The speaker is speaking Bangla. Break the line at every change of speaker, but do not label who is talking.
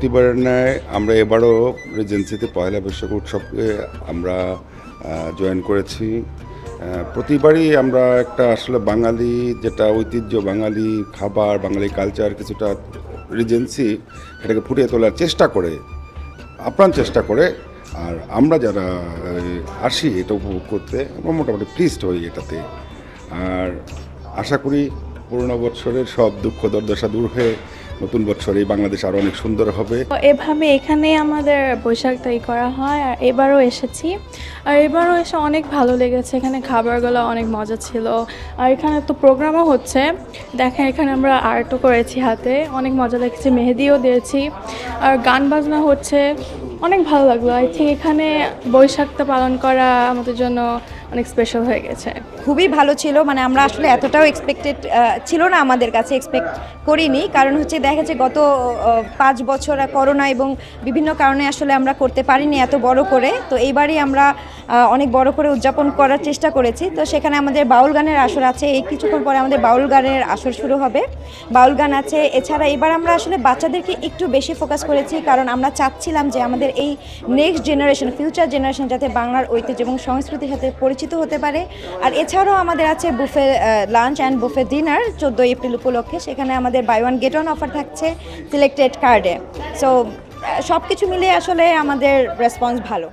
প্রতিবারের ন্যায় আমরা এবারও রিজেন্সিতে পয়লা বৈশাখ উৎসবকে আমরা জয়েন করেছি। প্রতিবারই আমরা একটা আসলে বাঙালি যেটা ঐতিহ্য, বাঙালি খাবার, বাঙালি কালচার কিছুটা রিজেন্সি এটাকে ফুটিয়ে তোলার চেষ্টা করে, আপ্রাণ চেষ্টা করে। আর আমরা যারা আসি এটা উপভোগ করতে, আমরা মোটামুটি প্লিজড হই এটাতে। আর আশা করি পুরোনো বৎসরের সব দুঃখ দুর্দশা দূর হয়ে নতুন বছর এই বাংলাদেশ আরও অনেক সুন্দর হবে।
এভাবে এখানে আমাদের বৈশাখটাই করা হয়, আর এবারও এসেছি। আর এবারও এসে অনেক ভালো লেগেছে, এখানে খাবারগুলো অনেক মজা ছিল। আর এখানে তো প্রোগ্রামও হচ্ছে, দেখেন এখানে আমরা আর্টও করেছি হাতে, অনেক মজা লেগেছে, মেহেদিও দিয়েছি, আর গান বাজনা হচ্ছে, অনেক ভালো লাগলো। আই থিঙ্ক এখানে বৈশাখটা পালন করা আমাদের জন্য অনেক স্পেশাল হয়ে গেছে।
খুবই ভালো ছিল, মানে আমরা আসলে এতটাও এক্সপেক্টেড ছিল না, আমাদের কাছে এক্সপেক্ট করিনি। কারণ হচ্ছে দেখা যাচ্ছে গত 5 বছর করোনা এবং বিভিন্ন কারণে আসলে আমরা করতে পারিনি এত বড় করে। তো এইবারই আমরা অনেক বড় করে উদযাপন করার চেষ্টা করেছি। তো সেখানে আমাদের বাউল গানের আসর আছে, এই কিছুক্ষণ পরে আমাদের বাউল গানের আসর শুরু হবে, বাউল গান আছে। এছাড়া এবার আমরা আসলে বাচ্চাদেরকে একটু বেশি ফোকাস করেছি, কারণ আমরা চাচ্ছিলাম যে আমাদের এই নেক্সট জেনারেশন, ফিউচার জেনারেশন যাতে বাংলার ঐতিহ্য এবং সংস্কৃতির সাথে পরিচিত হতে পারে। আর এছাড়াও আমাদের আছে buffet lunch and buffet dinner 14 April উপলক্ষে। সেখানে আমাদের buy one get one offer থাকছে সিলেক্টেড কার্ডে। সো সব কিছু মিলিয়ে আসলে আমাদের রেসপন্স ভালো।